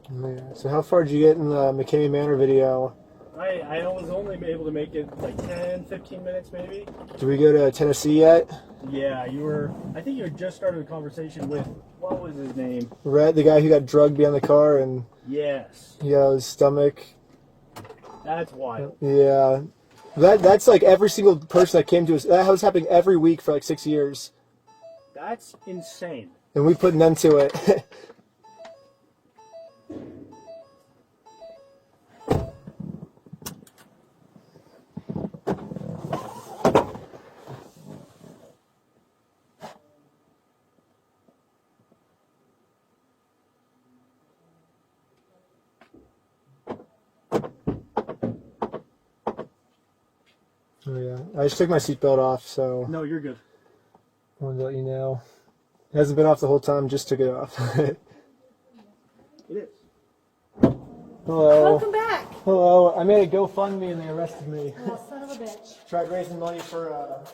Yeah. So how far did you get in the McKinney Manor video? I was only able to make it like 10, 15 minutes maybe. Did we go to Tennessee yet? Yeah, I think you had just started a conversation with, what was his name? Red, the guy who got drugged behind the car and Yes. he got his stomach. That's wild. Yeah. That's like every single person that came to us. That was happening every week for like 6 years. That's insane. And we put an end to it. Oh yeah. I just took my seatbelt off, so No, you're good. I wanted to let you know. It hasn't been off the whole time, just took it off. It is. Hello. Welcome back. Hello. I made a GoFundMe and they arrested me. Oh, son of a bitch. Tried raising money for